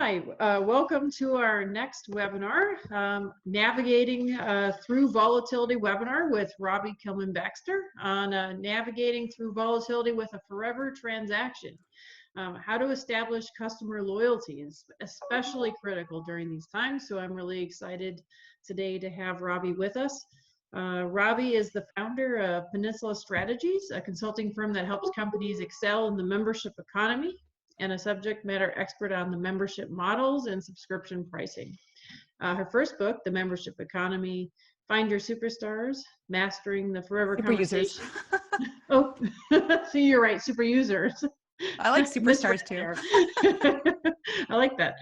Hi, welcome to our next webinar, Navigating Through Volatility webinar with Robbie Kellerman Baxter on navigating through volatility with a forever transaction. How to establish customer loyalty is especially critical during these times, so I'm really excited today to have Robbie with us. Robbie is the founder of Peninsula Strategies, a consulting firm that helps companies excel in the membership economy, and a subject matter expert on the membership models and subscription pricing. Her first book, The Membership Economy, Find Your Superstars, Mastering the Forever Super Conversation. users. Oh, see, you're right, super users. I like superstars too. I like that.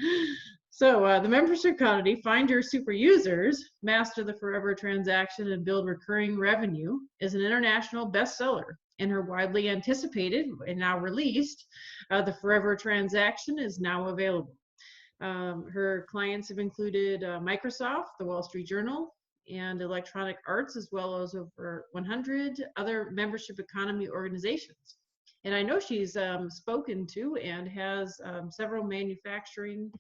So The Membership Economy, Find Your Super Users, Master the Forever Transaction, and Build Recurring Revenue is an international bestseller. And her widely anticipated and now released, The Forever Transaction is now available. Her clients have included Microsoft, the Wall Street Journal, and Electronic Arts, as well as over 100 other membership economy organizations. And I know she's spoken to and has several manufacturing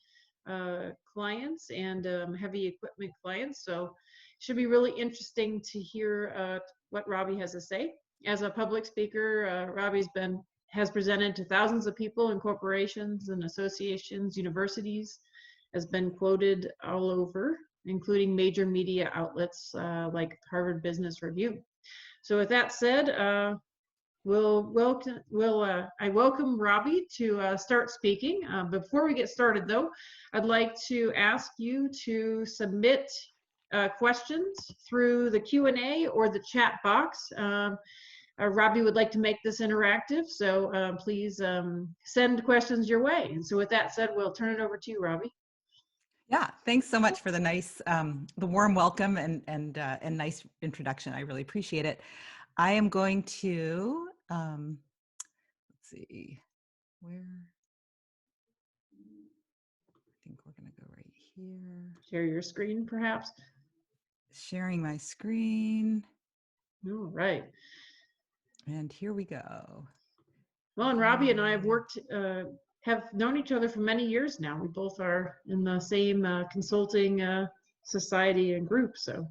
clients and heavy equipment clients. So it should be really interesting to hear what Robbie has to say. As a public speaker, Robbie's has presented to thousands of people in corporations and associations, universities, has been quoted all over, including major media outlets like Harvard Business Review. So with that said, I welcome Robbie to start speaking. Before we get started though, I'd like to ask you to submit questions through the Q&A or the chat box. Robbie would like to make this interactive, so please send questions your way. And so with that said, we'll turn it over to you, Robbie. Yeah, thanks so much for the nice, the warm welcome and nice introduction. I really appreciate it. I am going to, let's see, where, I think we're going to go right here. Share your screen, perhaps. Sharing my screen. All right. And here we go. Well, and Robbie and I have known each other for many years now. We both are in the same consulting society and group. So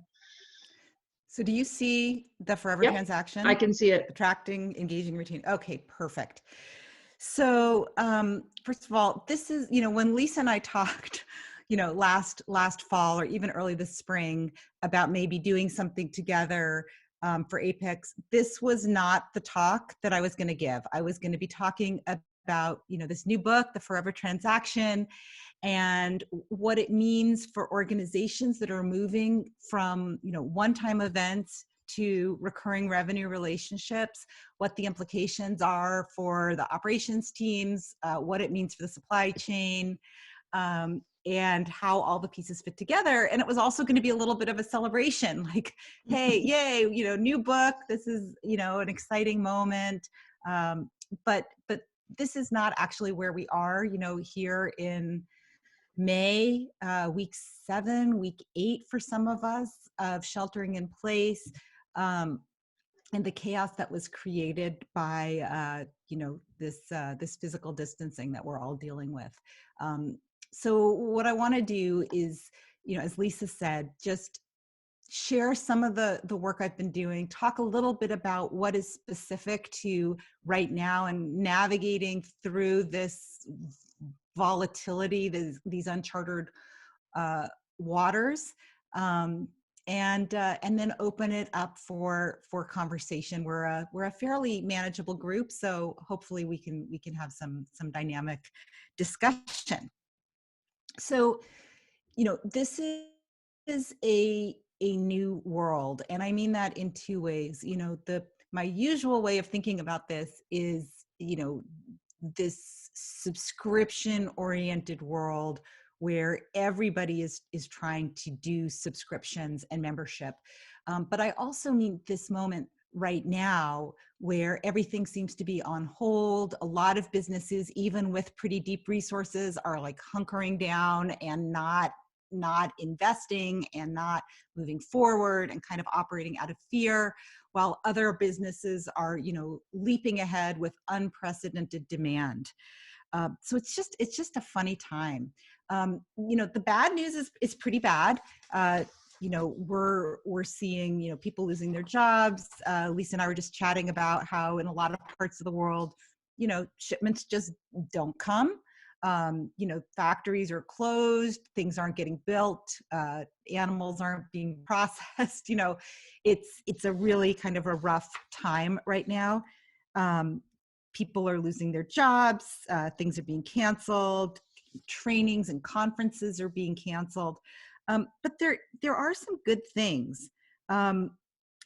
do you see the Forever Yep, Transaction? I can see it. Attracting, engaging, retaining. Okay, perfect. So first of all, this is, when Lisa and I talked, last fall or even early this spring about maybe doing something together for APICS, this was not the talk that I was going to give. I was going to be talking about, this new book, The Forever Transaction, and what it means for organizations that are moving from, one-time events to recurring revenue relationships, what the implications are for the operations teams, what it means for the supply chain, and how all the pieces fit together. And it was also going to be a little bit of a celebration, like, hey, yay, new book. This is, an exciting moment. But this is not actually where we are, here in May, week 7, week 8 for some of us of sheltering in place, and the chaos that was created by, this physical distancing that we're all dealing with. So what I want to do is, as Lisa said, just share some of the work I've been doing, talk a little bit about what is specific to right now and navigating through this volatility, these uncharted waters, and then open it up for conversation. We're a fairly manageable group, so hopefully we can have some dynamic discussion. So, this is a new world, and I mean that in 2 ways. My usual way of thinking about this is, this subscription-oriented world where everybody is trying to do subscriptions and membership. But I also mean this moment right now where everything seems to be on hold. A lot of businesses, even with pretty deep resources, are like hunkering down and not investing and not moving forward and kind of operating out of fear, while other businesses are, leaping ahead with unprecedented demand. So it's just a funny time. The bad news is pretty bad. We're seeing, people losing their jobs. Lisa and I were just chatting about how in a lot of parts of the world, shipments just don't come. Factories are closed, things aren't getting built, animals aren't being processed. It's a really kind of a rough time right now. People are losing their jobs, things are being canceled, trainings and conferences are being canceled. But there are some good things.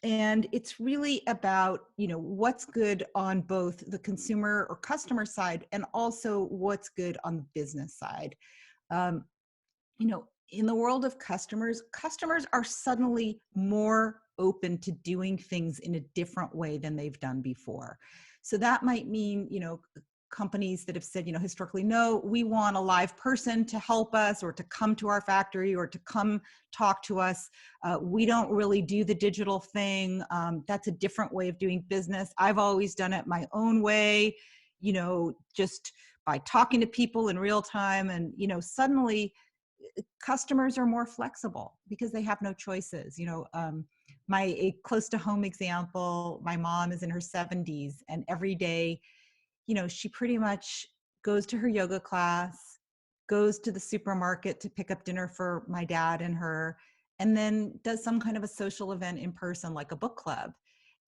And it's really about, what's good on both the consumer or customer side and also what's good on the business side. In the world of customers are suddenly more open to doing things in a different way than they've done before. So that might mean, companies that have said, historically, no, we want a live person to help us or to come to our factory or to come talk to us. We don't really do the digital thing. That's a different way of doing business. I've always done it my own way, just by talking to people in real time. And, suddenly customers are more flexible because they have no choices. A close to home example, my mom is in her 70s and every day, she pretty much goes to her yoga class, goes to the supermarket to pick up dinner for my dad and her, and then does some kind of a social event in person, like a book club.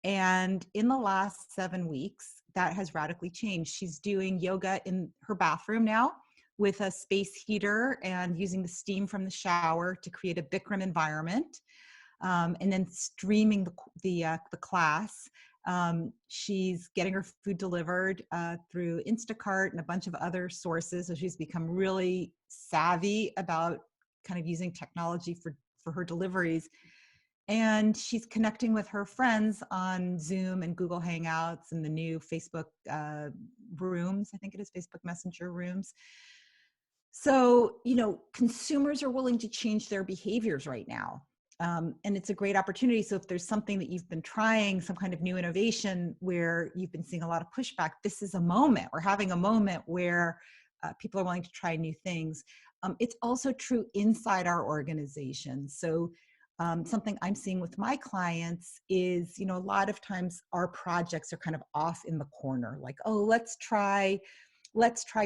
And in the last 7 weeks, that has radically changed. She's doing yoga in her bathroom now with a space heater and using the steam from the shower to create a Bikram environment, and then streaming the class. She's getting her food delivered through Instacart and a bunch of other sources. So she's become really savvy about kind of using technology for her deliveries. And she's connecting with her friends on Zoom and Google Hangouts and the new Facebook rooms. I think it is Facebook Messenger rooms. So, consumers are willing to change their behaviors right now. And it's a great opportunity. So if there's something that you've been trying, some kind of new innovation where you've been seeing a lot of pushback, this is a moment. We're having a moment where people are willing to try new things. It's also true inside our organization. So something I'm seeing with my clients is, a lot of times our projects are kind of off in the corner, like, oh, let's try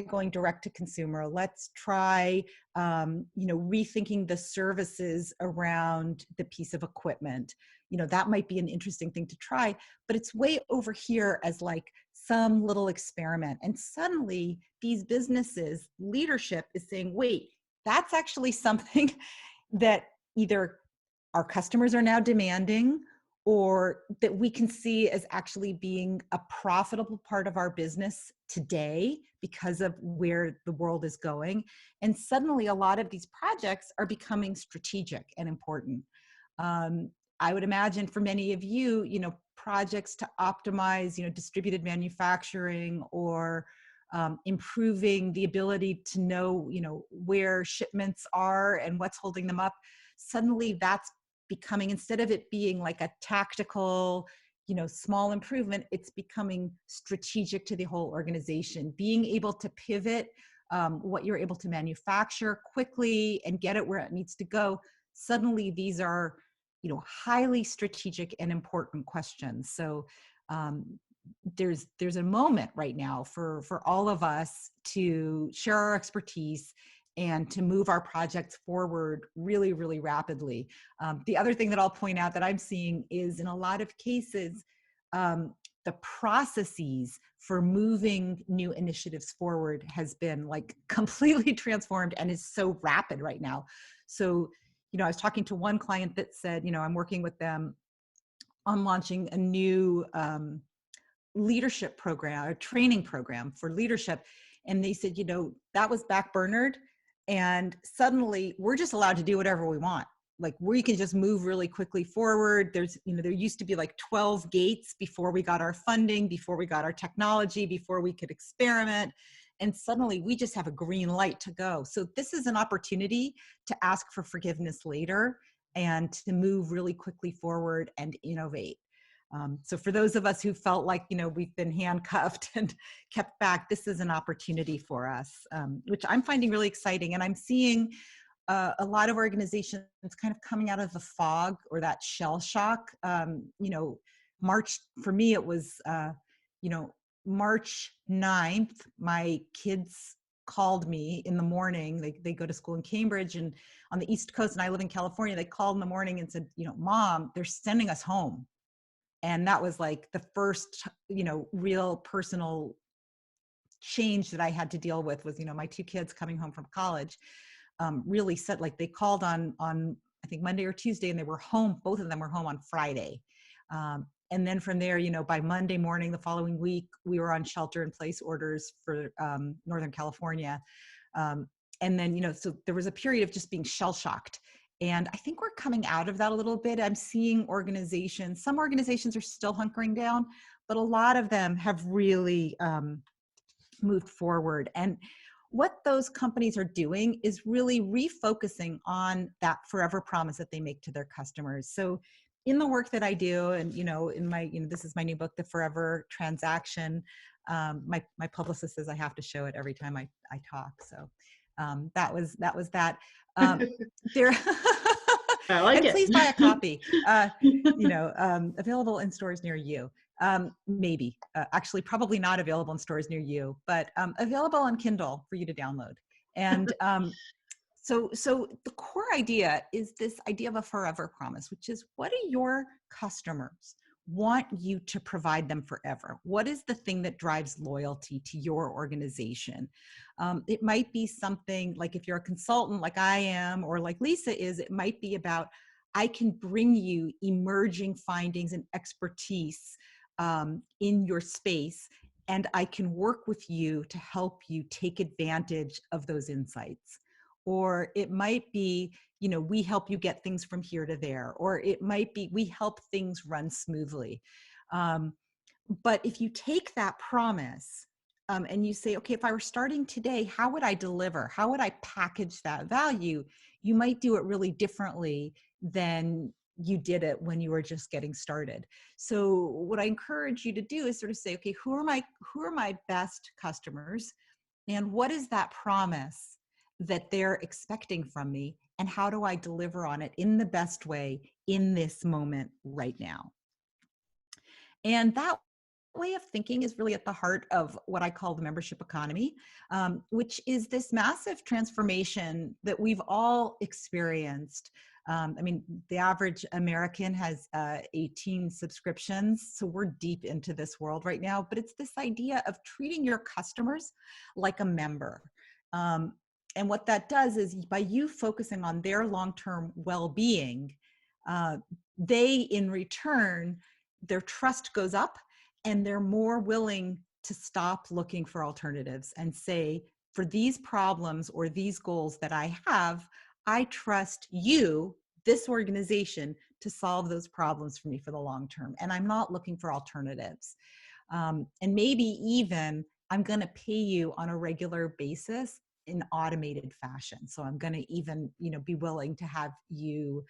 going direct to consumer. Let's try, rethinking the services around the piece of equipment. That might be an interesting thing to try, but it's way over here as like some little experiment. And suddenly these businesses, leadership is saying, wait, that's actually something that either our customers are now demanding or that we can see as actually being a profitable part of our business today because of where the world is going. And suddenly a lot of these projects are becoming strategic and important. I would imagine for many of you, projects to optimize, distributed manufacturing or improving the ability to know, where shipments are and what's holding them up. Suddenly that's becoming, instead of it being like a tactical, small improvement, it's becoming strategic to the whole organization. Being able to pivot what you're able to manufacture quickly and get it where it needs to go. Suddenly these are, highly strategic and important questions. So there's a moment right now for all of us to share our expertise and to move our projects forward really, really rapidly. The other thing that I'll point out that I'm seeing is in a lot of cases, the processes for moving new initiatives forward has been like completely transformed and is so rapid right now. So, I was talking to one client that said, I'm working with them on launching a new leadership program, a training program for leadership. And they said, that was backburnered. And suddenly we're just allowed to do whatever we want. Like we can just move really quickly forward. There's, there used to be like 12 gates before we got our funding, before we got our technology, before we could experiment. And suddenly we just have a green light to go. So this is an opportunity to ask for forgiveness later and to move really quickly forward and innovate. So for those of us who felt like, we've been handcuffed and kept back, this is an opportunity for us, which I'm finding really exciting. And I'm seeing a lot of organizations kind of coming out of the fog or that shell shock. March, for me, it was, March 9th, my kids called me in the morning. They go to school in Cambridge and on the East Coast, and I live in California. They called in the morning and said, Mom, they're sending us home. And that was like the first, real personal change that I had to deal with was, my two kids coming home from college. Really said, like, they called on I think Monday or Tuesday, and they were home. Both of them were home on Friday. And then from there, by Monday morning, the following week, we were on shelter in place orders for Northern California. And then, so there was a period of just being shell shocked. And I think we're coming out of that a little bit. I'm seeing some organizations are still hunkering down, but a lot of them have really moved forward. And what those companies are doing is really refocusing on that forever promise that they make to their customers. So in the work that I do, and, in my, this is my new book, The Forever Transaction, my publicist says I have to show it every time I talk. So that was that. There, I like and it. please buy a copy. Available in stores near you. Maybe, actually, probably not available in stores near you, but available on Kindle for you to download. And so the core idea is this idea of a forever promise, which is, what do your customers want you to provide them forever? What is the thing that drives loyalty to your organization? It might be something like, if you're a consultant like I am, or like Lisa is, it might be about, I can bring you emerging findings and expertise in your space, and I can work with you to help you take advantage of those insights. Or it might be, we help you get things from here to there. Or it might be, we help things run smoothly. But if you take that promise and you say, okay, if I were starting today, how would I deliver? How would I package that value? You might do it really differently than you did it when you were just getting started. So what I encourage you to do is sort of say, okay, who are my best customers? And what is that promise that they're expecting from me? And how do I deliver on it in the best way in this moment right now? And that way of thinking is really at the heart of what I call the membership economy, which is this massive transformation that we've all experienced. The average American has 18 subscriptions, so we're deep into this world right now, but it's this idea of treating your customers like a member. And what that does is, by you focusing on their long-term well-being, they, in return, their trust goes up, and they're more willing to stop looking for alternatives and say, for these problems or these goals that I have, I trust you, this organization, to solve those problems for me for the long term. And I'm not looking for alternatives. And maybe even I'm going to pay you on a regular basis in automated fashion. So I'm going to even, be willing to have you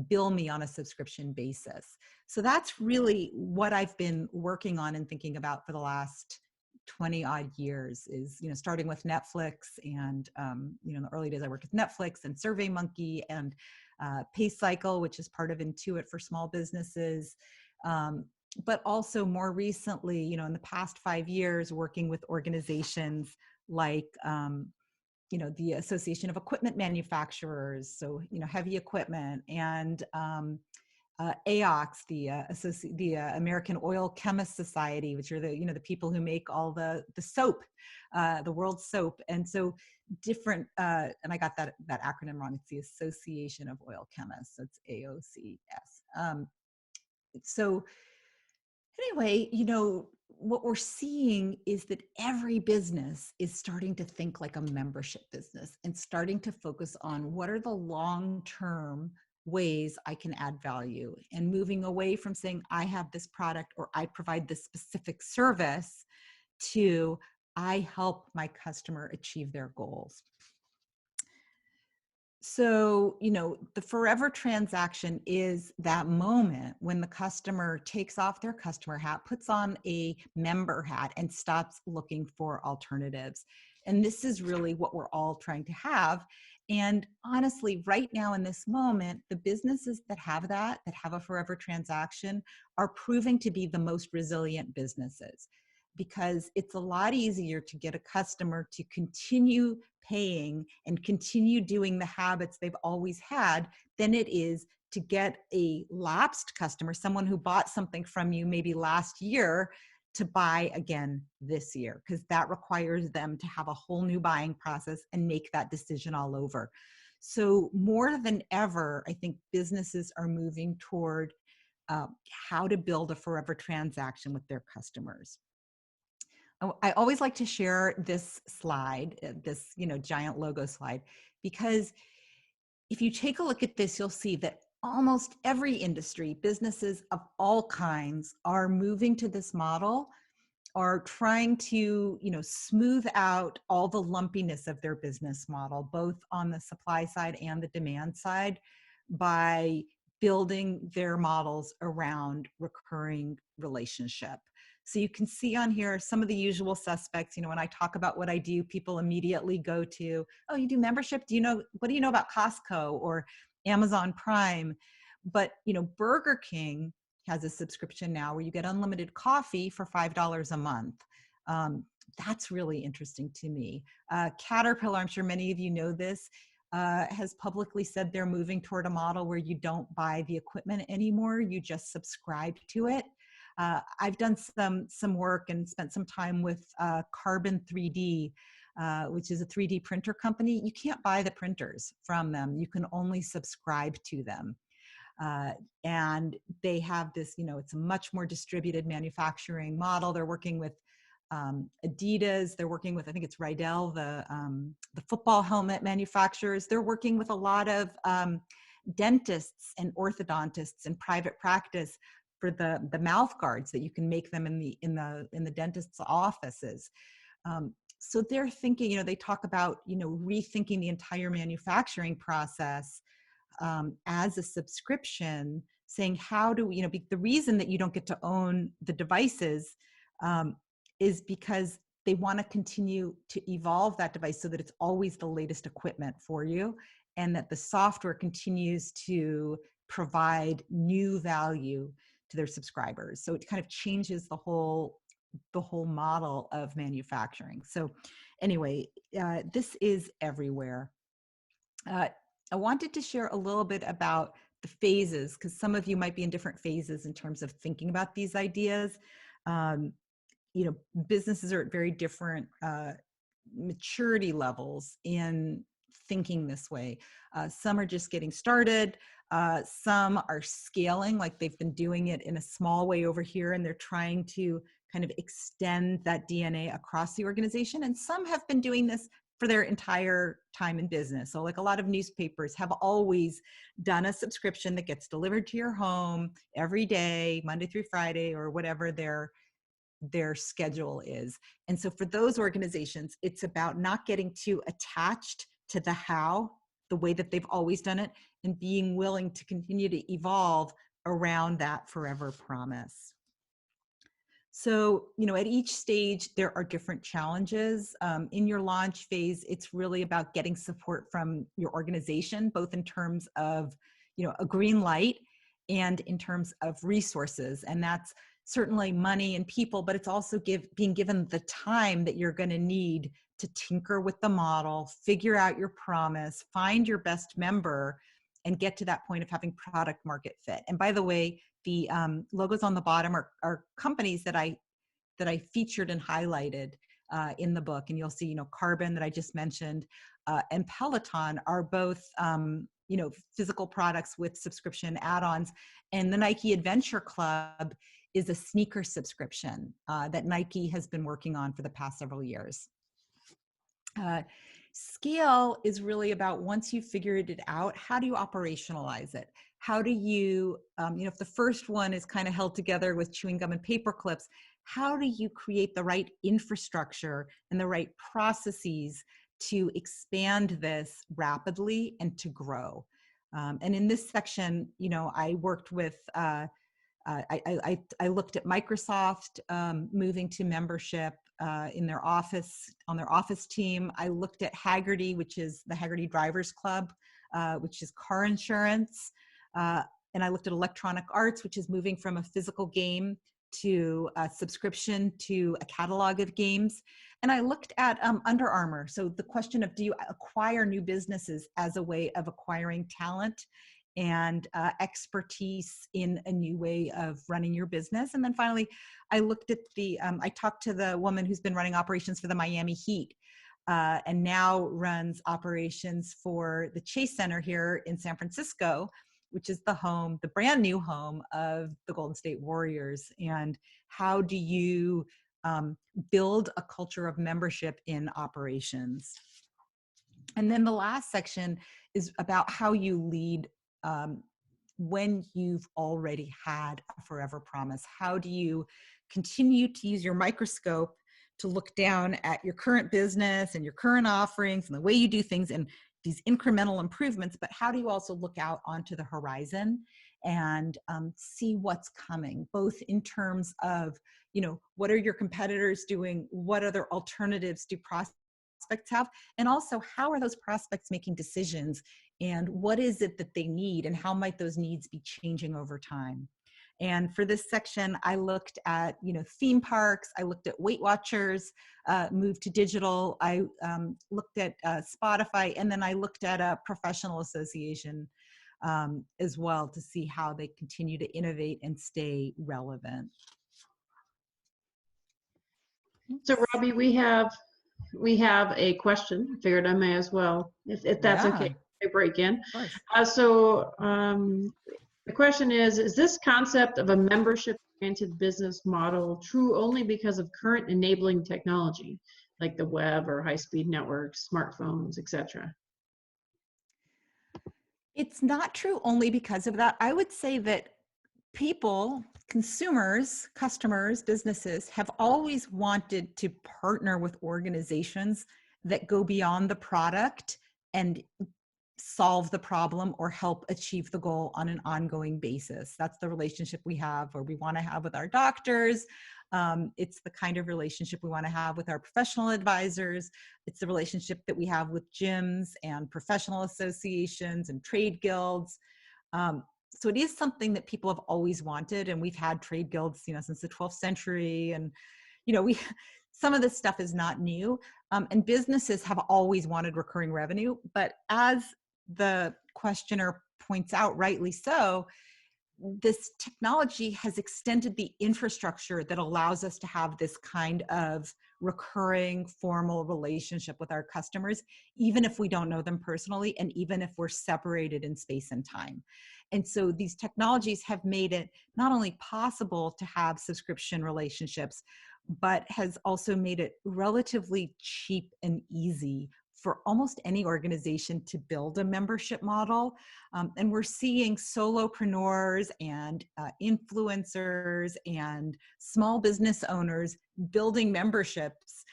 bill me on a subscription basis. So that's really what I've been working on and thinking about for the last 20 odd years, is, starting with Netflix, and, in the early days I worked with Netflix and SurveyMonkey and PayCycle, which is part of Intuit for small businesses. But also more recently, in the past 5 years, working with organizations like, the Association of Equipment Manufacturers, so, heavy equipment, and AOX, the American Oil Chemists Society, which are the people who make all the soap, the world's soap. And so different, and I got that acronym wrong. It's the Association of Oil Chemists. So it's AOCS. So anyway, what we're seeing is that every business is starting to think like a membership business and starting to focus on what are the long-term ways I can add value, and moving away from saying I have this product or I provide this specific service to I help my customer achieve their goals. So, the forever transaction is that moment when the customer takes off their customer hat, puts on a member hat, and stops looking for alternatives. And this is really what we're all trying to have. And honestly, right now in this moment, the businesses that have have a forever transaction, are proving to be the most resilient businesses, because it's a lot easier to get a customer to continue paying and continue doing the habits they've always had than it is to get a lapsed customer, someone who bought something from you maybe last year, to buy again this year, because that requires them to have a whole new buying process and make that decision all over. So more than ever, I think businesses are moving toward how to build a forever transaction with their customers. I always like to share this slide, this giant logo slide, because if you take a look at this, you'll see that almost every industry, businesses of all kinds, are moving to this model, are trying to smooth out all the lumpiness of their business model, both on the supply side and the demand side, by building their models around recurring relationship. So you can see on here some of the usual suspects. When I talk about what I do, people immediately go to, oh, you do membership? What do you know about Costco or Amazon Prime? But Burger King has a subscription now where you get unlimited coffee for $5 a month. That's really interesting to me. Caterpillar, I'm sure many of you know this, has publicly said they're moving toward a model where you don't buy the equipment anymore, you just subscribe to it. I've done some work and spent some time with Carbon 3D, which is a 3D printer company. You can't buy the printers from them. You can only subscribe to them. And they have this, it's a much more distributed manufacturing model. They're working with Adidas. They're working with, I think it's Rydell, the football helmet manufacturers. They're working with a lot of dentists and orthodontists in private practice for the mouth guards that you can make them in the dentist's offices. So they're thinking, they talk about, rethinking the entire manufacturing process as a subscription, saying how do we, the reason that you don't get to own the devices is because they want to continue to evolve that device so that it's always the latest equipment for you, and that the software continues to provide new value to their subscribers. So it kind of changes the whole model of manufacturing. So anyway, this is everywhere. I wanted to share a little bit about the phases, because some of you might be in different phases in terms of thinking about these ideas. Businesses are at very different maturity levels in thinking this way. Some are just getting started. Some are scaling, like they've been doing it in a small way over here, and they're trying to kind of extend that DNA across the organization. And some have been doing this for their entire time in business. So like a lot of newspapers have always done a subscription that gets delivered to your home every day, Monday through Friday, or whatever their schedule is. And so for those organizations, it's about not getting too attached to the way that they've always done it, and being willing to continue to evolve around that forever promise. So, at each stage, there are different challenges. In your launch phase, it's really about getting support from your organization, both in terms of, a green light and in terms of resources. And that's certainly money and people, but it's also being given the time that you're going to need to tinker with the model, figure out your promise, find your best member, and get to that point of having product market fit. And by the way, the logos on the bottom are companies that I featured and highlighted in the book. And you'll see, Carbon that I just mentioned and Peloton are both, physical products with subscription add-ons. And the Nike Adventure Club is a sneaker subscription that Nike has been working on for the past several years. Scale is really about, once you've figured it out, how do you operationalize it? How do you, if the first one is kind of held together with chewing gum and paper clips, how do you create the right infrastructure and the right processes to expand this rapidly and to grow. And in this section, I worked with, I looked at Microsoft moving to membership in their office, on their office team. I looked at Hagerty, which is the Hagerty Drivers Club, which is car insurance. And I looked at Electronic Arts, which is moving from a physical game to a subscription to a catalog of games. And I looked at Under Armour. So the question of, do you acquire new businesses as a way of acquiring talent and expertise in a new way of running your business? And then finally, I looked at I talked to the woman who's been running operations for the Miami Heat and now runs operations for the Chase Center here in San Francisco, which is the brand new home of the Golden State Warriors. And how do you build a culture of membership in operations? And then the last section is about how you lead when you've already had a forever promise. How do you continue to use your microscope to look down at your current business and your current offerings and the way you do things and these incremental improvements, but how do you also look out onto the horizon and see what's coming, both in terms of, what are your competitors doing? What other alternatives do prospects have? And also, how are those prospects making decisions? And what is it that they need? And how might those needs be changing over time? And for this section, I looked at, theme parks. I looked at Weight Watchers, moved to digital. I looked at Spotify, and then I looked at a professional association as well to see how they continue to innovate and stay relevant. So Robbie, we have a question. Figured I may as well, if that's okay. I break in. The question is this concept of a membership-oriented business model true only because of current enabling technology, like the web or high-speed networks, smartphones, etc.? It's not true only because of that. I would say that people, consumers, customers, businesses have always wanted to partner with organizations that go beyond the product and solve the problem or help achieve the goal on an ongoing basis. That's the relationship we have, or we want to have with our doctors. It's the kind of relationship we want to have with our professional advisors. It's the relationship that we have with gyms and professional associations and trade guilds. So it is something that people have always wanted, and we've had trade guilds, since the 12th century, and some of this stuff is not new. And businesses have always wanted recurring revenue, but as the questioner points out, rightly so, this technology has extended the infrastructure that allows us to have this kind of recurring formal relationship with our customers, even if we don't know them personally, and even if we're separated in space and time. And so these technologies have made it not only possible to have subscription relationships, but has also made it relatively cheap and easy for almost any organization to build a membership model. And we're seeing solopreneurs and influencers and small business owners building memberships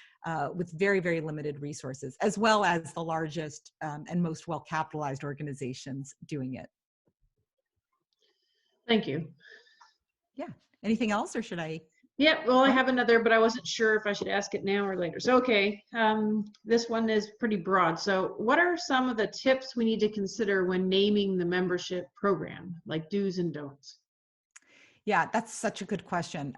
with very, very limited resources, as well as the largest and most well-capitalized organizations doing it. Thank you. Yeah. Anything else, or should I? Yeah, well, I have another, but I wasn't sure if I should ask it now or later. So, okay, this one is pretty broad. So what are some of the tips we need to consider when naming the membership program, like do's and don'ts? Yeah, that's such a good question.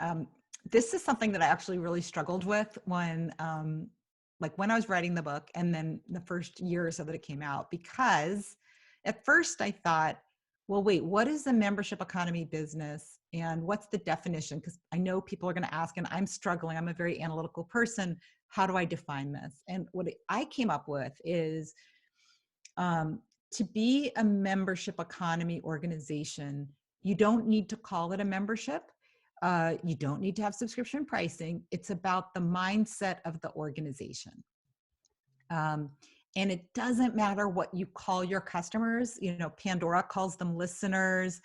This is something that I actually really struggled with when I was writing the book, and then the first year or so that it came out, because at first I thought, well, wait, what is a membership economy business? And what's the definition? Because I know people are going to ask, and I'm struggling. I'm a very analytical person. How do I define this? And what I came up with is to be a membership economy organization, you don't need to call it a membership. You don't need to have subscription pricing. It's about the mindset of the organization. And it doesn't matter what you call your customers. Pandora calls them listeners.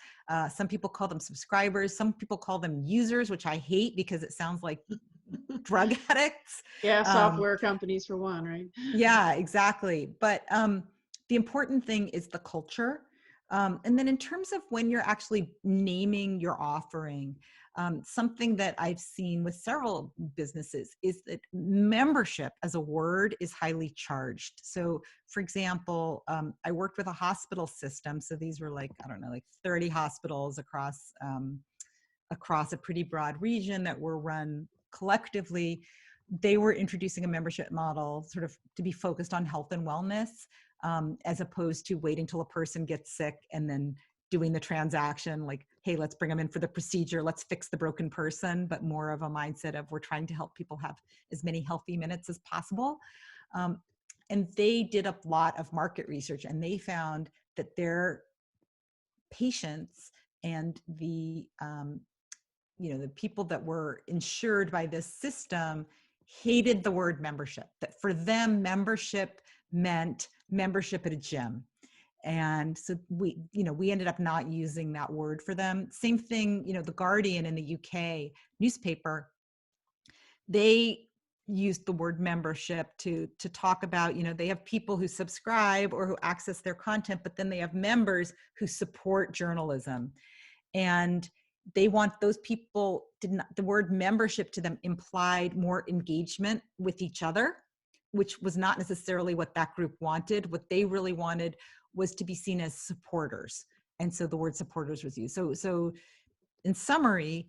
Some people call them subscribers. Some people call them users, which I hate because it sounds like drug addicts. Yeah, Um, software companies for one, right? yeah, exactly. But the important thing is the culture. And then in terms of when you're actually naming your offering, something that I've seen with several businesses is that membership as a word is highly charged. So for example, I worked with a hospital system. So these were like, I don't know, like 30 hospitals across a pretty broad region that were run collectively. They were introducing a membership model sort of to be focused on health and wellness, as opposed to waiting till a person gets sick and then doing the transaction like, hey, let's bring them in for the procedure, let's fix the broken person, but more of a mindset of we're trying to help people have as many healthy minutes as possible. And they did a lot of market research, and they found that their patients and the people that were insured by this system hated the word membership, that for them membership meant membership at a gym. And so we ended up not using that word for them. Same thing, the Guardian in the UK newspaper, they used the word membership to talk about, they have people who subscribe or who access their content, but then they have members who support journalism. And they want those people the word membership to them implied more engagement with each other, which was not necessarily what that group wanted. What they really wanted was to be seen as supporters. And so the word supporters was used. So in summary,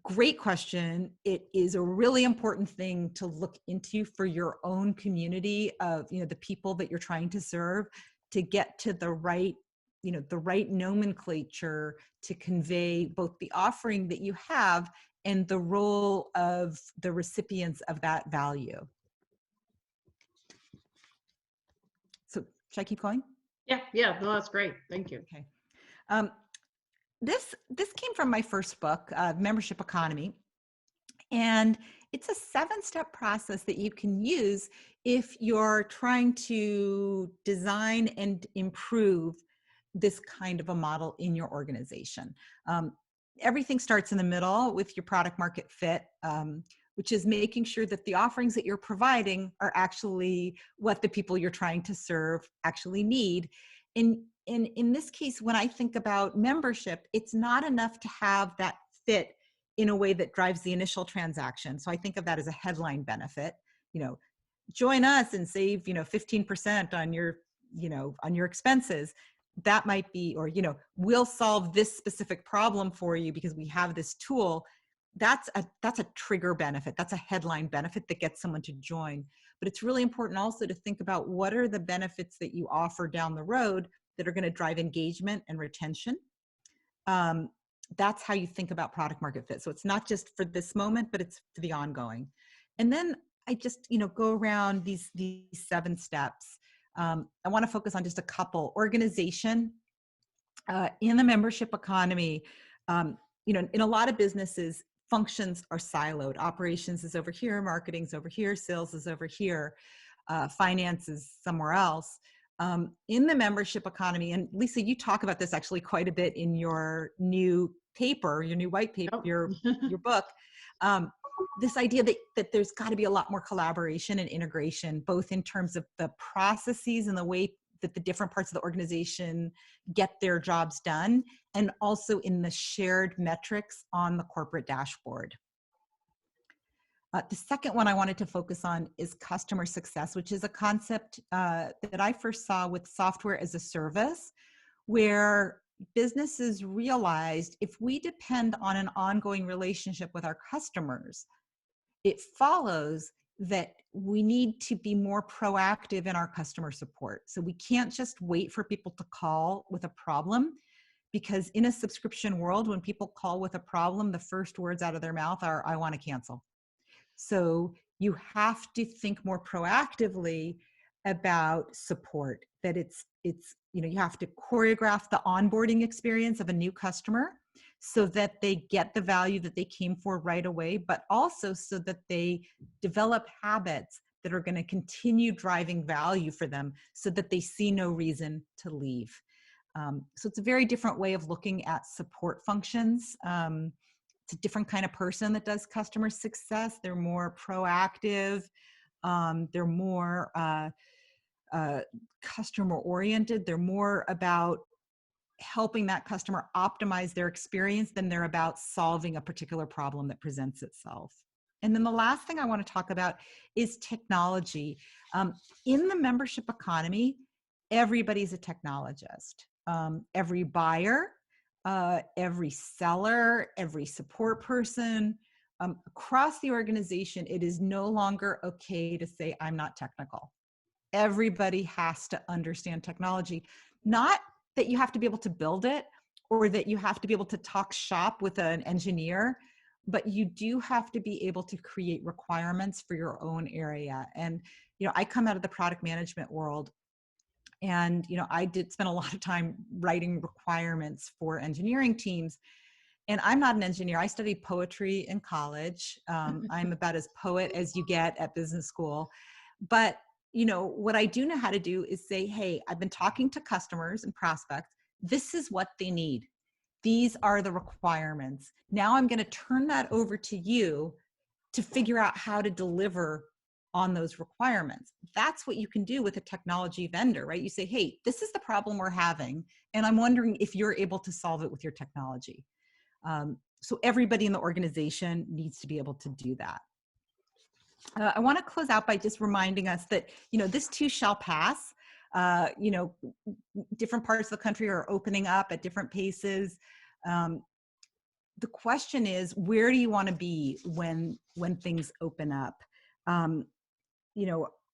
great question. It is a really important thing to look into for your own community of, the people that you're trying to serve, to get to the right nomenclature to convey both the offering that you have and the role of the recipients of that value. So should I keep going? Yeah, no, that's great. Thank you. Okay. This came from my first book, Membership Economy. And it's a 7-step process that you can use if you're trying to design and improve this kind of a model in your organization. Everything starts in the middle with your product market fit, which is making sure that the offerings that you're providing are actually what the people you're trying to serve actually need. In this case, when I think about membership, it's not enough to have that fit in a way that drives the initial transaction. So I think of that as a headline benefit. Join us and save 15% on your expenses. That might be, or we'll solve this specific problem for you because we have this tool. That's a trigger benefit. That's a headline benefit that gets someone to join. But it's really important also to think about what are the benefits that you offer down the road that are going to drive engagement and retention. That's how you think about product market fit. So it's not just for this moment, but it's for the ongoing. And then I just, go around these 7 steps. I want to focus on just a couple. Organization in the membership economy. In a lot of businesses, functions are siloed. Operations is over here, marketing's over here, sales is over here, finance is somewhere else. In the membership economy, and Lisa, you talk about this actually quite a bit in your new paper, your new white paper, your book, this idea that there's got to be a lot more collaboration and integration, both in terms of the processes and the way that the different parts of the organization get their jobs done, and also in the shared metrics on the corporate dashboard. The second one I wanted to focus on is customer success, which is a concept that I first saw with software as a service, where businesses realized if we depend on an ongoing relationship with our customers, it follows that we need to be more proactive in our customer support. So we can't just wait for people to call with a problem, because in a subscription world, when people call with a problem, the first words out of their mouth are, I want to cancel. So you have to think more proactively about support, that it's you have to choreograph the onboarding experience of a new customer so that they get the value that they came for right away, but also so that they develop habits that are going to continue driving value for them so that they see no reason to leave. So it's a very different way of looking at support functions. It's a different kind of person that does customer success. They're more proactive. They're more customer oriented. They're more about helping that customer optimize their experience than they're about solving a particular problem that presents itself. And then the last thing I want to talk about is technology. In the membership economy, everybody's a technologist. Every buyer, every seller, every support person, across the organization, it is no longer okay to say, I'm not technical. Everybody has to understand technology. Not that you have to be able to build it or that you have to be able to talk shop with an engineer, but you do have to be able to create requirements for your own area. And, I come out of the product management world, and, I did spend a lot of time writing requirements for engineering teams. And I'm not an engineer. I studied poetry in college. I'm about as poet as you get at business school. But, what I do know how to do is say, hey, I've been talking to customers and prospects. This is what they need. These are the requirements. Now I'm going to turn that over to you to figure out how to deliver on those requirements. That's what you can do with a technology vendor, right? You say, hey, this is the problem we're having, and I'm wondering if you're able to solve it with your technology. So everybody in the organization needs to be able to do that. I want to close out by just reminding us that, this too shall pass. Different parts of the country are opening up at different paces. The question is, where do you want to be when things open up?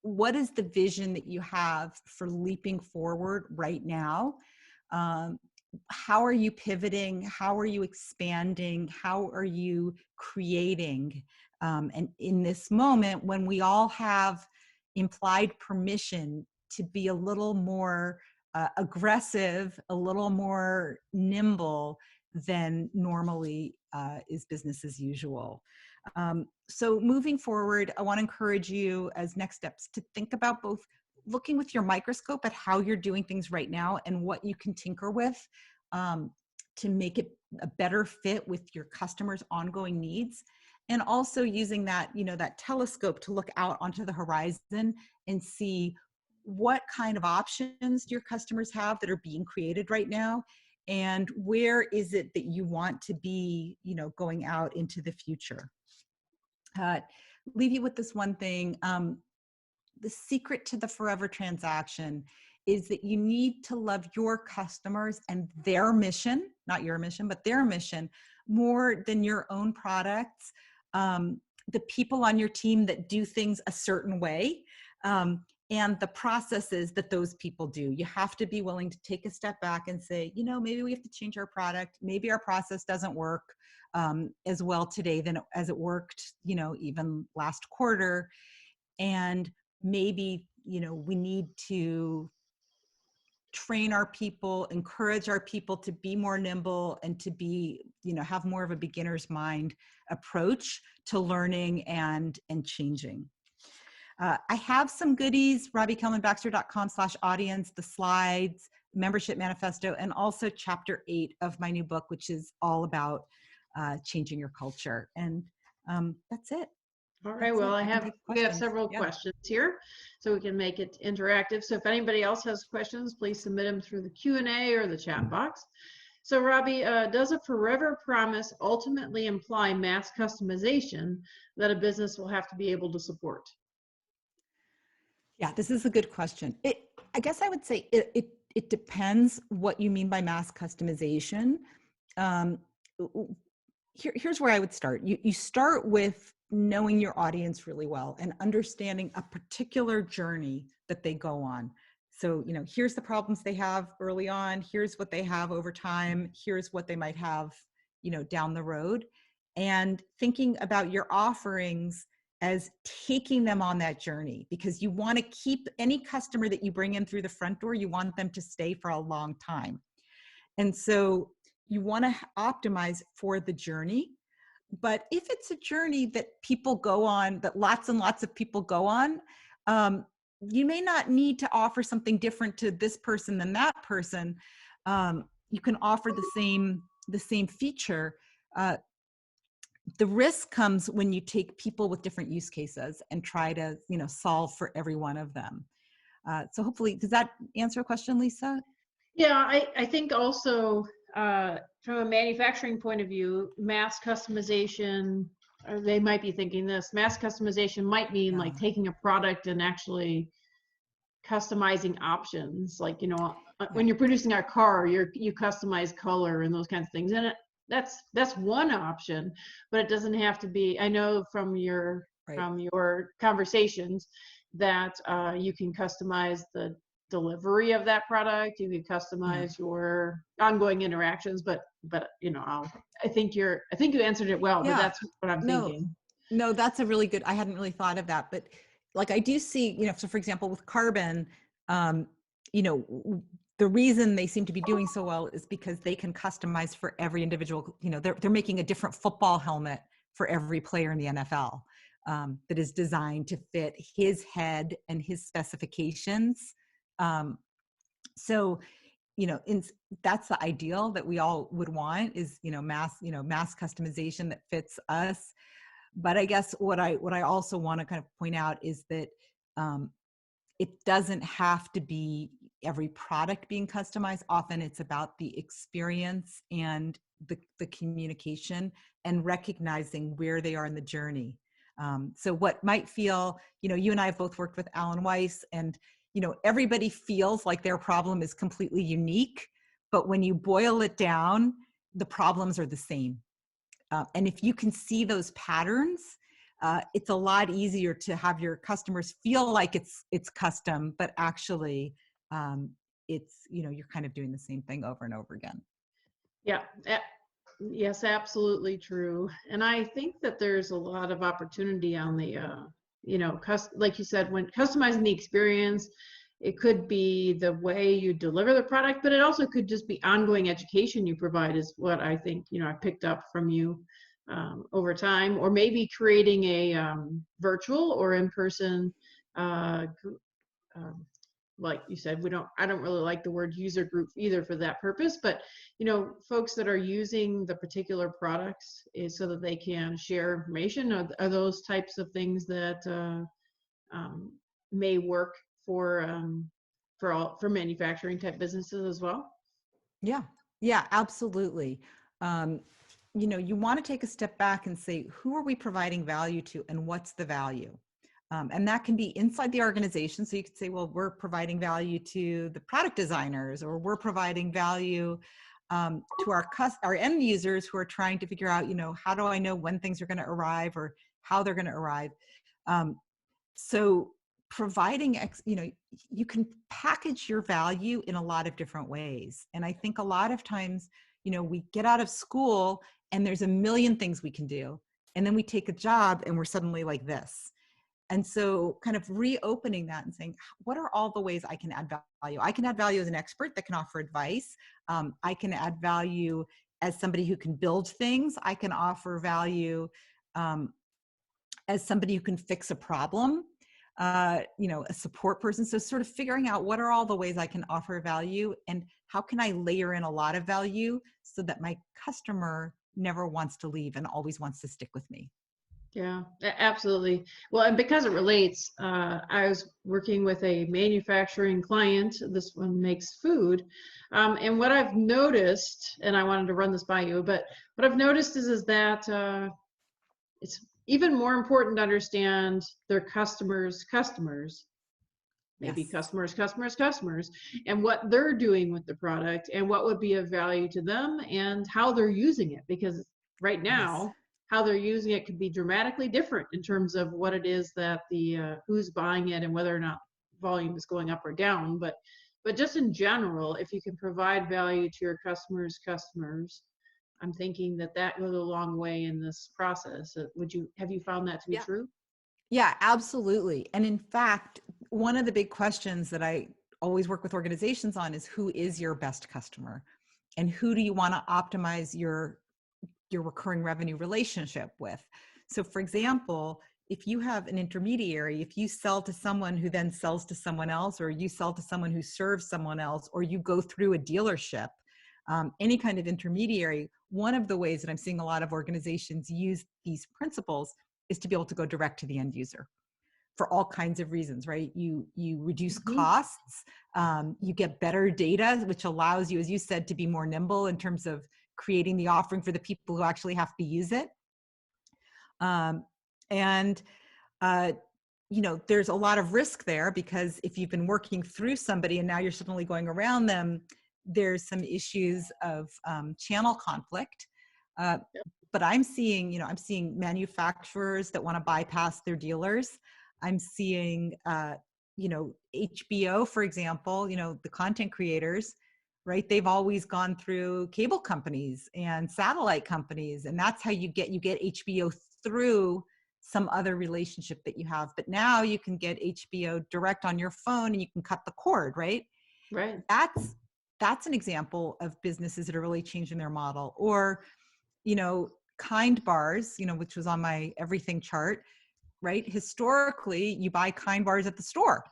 What is the vision that you have for leaping forward right now? How are you pivoting? How are you expanding? How are you creating? And in this moment, when we all have implied permission to be a little more aggressive, a little more nimble than normally is business as usual. So moving forward, I want to encourage you as next steps to think about both looking with your microscope at how you're doing things right now and what you can tinker with to make it a better fit with your customers' ongoing needs. And also using that, that telescope to look out onto the horizon and see what kind of options your customers have that are being created right now. And where is it that you want to be, going out into the future? Leave you with this one thing. The secret to the forever transaction is that you need to love your customers and their mission, not your mission, but their mission, more than your own products. The people on your team that do things a certain way, and the processes that those people do. You have to be willing to take a step back and say, maybe we have to change our product. Maybe our process doesn't work as well today as it worked, even last quarter. And maybe, we need to train our people, encourage our people to be more nimble and to be, have more of a beginner's mind approach to learning and changing. I have some goodies, RobbieKellermanBaxter.com/audience, the slides, membership manifesto, and also chapter 8 of my new book, which is all about changing your culture. And that's it. All right. Well, we have several questions here, so we can make it interactive. So if anybody else has questions, please submit them through the Q&A or the chat box. So Robbie, does a forever promise ultimately imply mass customization that a business will have to be able to support? Yeah, this is a good question. I guess I would say it depends what you mean by mass customization. Here's where I would start. You start with knowing your audience really well and understanding a particular journey that they go on. So, here's the problems they have early on. Here's what they have over time. Here's what they might have, down the road. And thinking about your offerings as taking them on that journey, because you want to keep any customer that you bring in through the front door, you want them to stay for a long time. And so you want to optimize for the journey. But if it's a journey that people go on, that lots and lots of people go on, you may not need to offer something different to this person than that person. You can offer the same feature. The risk comes when you take people with different use cases and try to, solve for every one of them. So hopefully, does that answer a question, Lisa? Yeah, I think also from a manufacturing point of view, mass customization, or they might be thinking this, mass customization might mean Yeah. like taking a product and actually customizing options. Like, Yeah. when you're producing a car, you customize color and those kinds of things. And that's one option, but it doesn't have to be. I know from your Right. conversations that you can customize the delivery of that product. You can Yeah. customize your ongoing interactions, but I think you answered it well, but Yeah. that's what I'm No, thinking. no, that's a really good, I hadn't really thought of that, but like I do see, so for example, with carbon, um, the reason they seem to be doing so well is because they can customize for every individual, they're making a different football helmet for every player in the NFL, that is designed to fit his head and his specifications. Um, so, that's the ideal that we all would want is, mass customization that fits us. But I guess what I also want to kind of point out is that um, it doesn't have to be every product being customized. Often it's about the experience and the communication and recognizing where they are in the journey. So what might feel, you and I have both worked with Alan Weiss, and everybody feels like their problem is completely unique, but when you boil it down, the problems are the same. And if you can see those patterns, it's a lot easier to have your customers feel like it's custom, but actually it's, you're kind of doing the same thing over and over again. Yeah. Yes, absolutely true. And I think that there's a lot of opportunity on the, like you said, when customizing the experience, it could be the way you deliver the product, but it also could just be ongoing education you provide is what I think, I picked up from you over time, or maybe creating a virtual or in-person um, like you said, I don't really like the word user group either for that purpose, but folks that are using the particular products is so that they can share information. Are those types of things that um, may work for manufacturing type businesses as well? Yeah, yeah, absolutely. Um, you want to take a step back and say, who are we providing value to and what's the value? And that can be inside the organization. So you could say, well, we're providing value to the product designers, or we're providing value to our end users who are trying to figure out, how do I know when things are going to arrive or how they're going to arrive? So providing, you can package your value in a lot of different ways. And I think a lot of times, we get out of school and there's a million things we can do. And then we take a job and we're suddenly like this. And so kind of reopening that and saying, what are all the ways I can add value? I can add value as an expert that can offer advice. I can add value as somebody who can build things. I can offer value as somebody who can fix a problem, a support person. So sort of figuring out what are all the ways I can offer value and how can I layer in a lot of value so that my customer never wants to leave and always wants to stick with me. Yeah, absolutely. Well, and because it relates, I was working with a manufacturing client. This one makes food. And what I've noticed, and I wanted to run this by you, but what I've noticed is that it's even more important to understand their customers, maybe Yes. customers, and what they're doing with the product and what would be of value to them and how they're using it. Because right Yes. now, how they're using it could be dramatically different in terms of what it is that the who's buying it and whether or not volume is going up or down. But just in general, if you can provide value to your customers, I'm thinking that that goes a long way in this process. Have you found that to be Yeah. true? Yeah, absolutely. And in fact, one of the big questions that I always work with organizations on is who is your best customer and who do you want to optimize your recurring revenue relationship with? So for example, if you have an intermediary, if you sell to someone who then sells to someone else, or you sell to someone who serves someone else, or you go through a dealership, any kind of intermediary, one of the ways that I'm seeing a lot of organizations use these principles is to be able to go direct to the end user for all kinds of reasons, right? You reduce costs, you get better data, which allows you, as you said, to be more nimble in terms of creating the offering for the people who actually have to use it. There's a lot of risk there, because if you've been working through somebody and now you're suddenly going around them, there's some issues of channel conflict. But I'm seeing manufacturers that want to bypass their dealers. I'm seeing, HBO, for example, the content creators, right? They've always gone through cable companies and satellite companies, and that's how you get HBO through some other relationship that you have. But now you can get HBO direct on your phone and you can cut the cord, right? Right. That's an example of businesses that are really changing their model. Or, Kind bars, which was on my everything chart, right? Historically, you buy Kind bars at the store,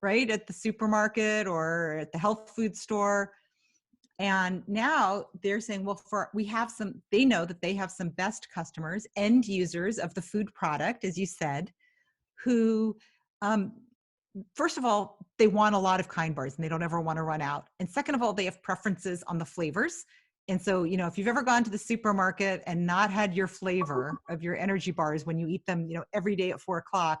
right? At the supermarket or at the health food store. And now they're saying, well, they know that they have some best customers, end users of the food product, as you said, who, first of all, they want a lot of Kind bars and they don't ever want to run out. And second of all, they have preferences on the flavors. And so, if you've ever gone to the supermarket and not had your flavor of your energy bars when you eat them, every day at 4:00,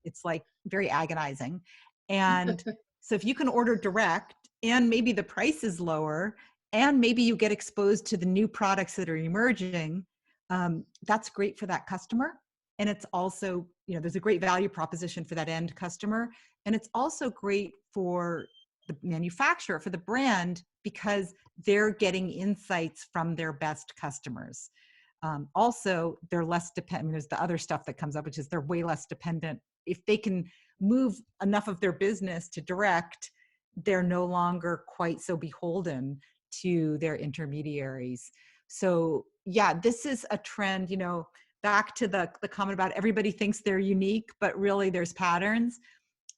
it's like very agonizing. And so if you can order direct and maybe the price is lower and maybe you get exposed to the new products that are emerging, that's great for that customer. And it's also, there's a great value proposition for that end customer. And it's also great for the manufacturer, for the brand, because they're getting insights from their best customers. Also, they're less dependent. There's the other stuff that comes up, which is they're way less dependent. If they can move enough of their business to direct, they're no longer quite so beholden to their intermediaries. So yeah, this is a trend, back to the comment about everybody thinks they're unique, but really there's patterns.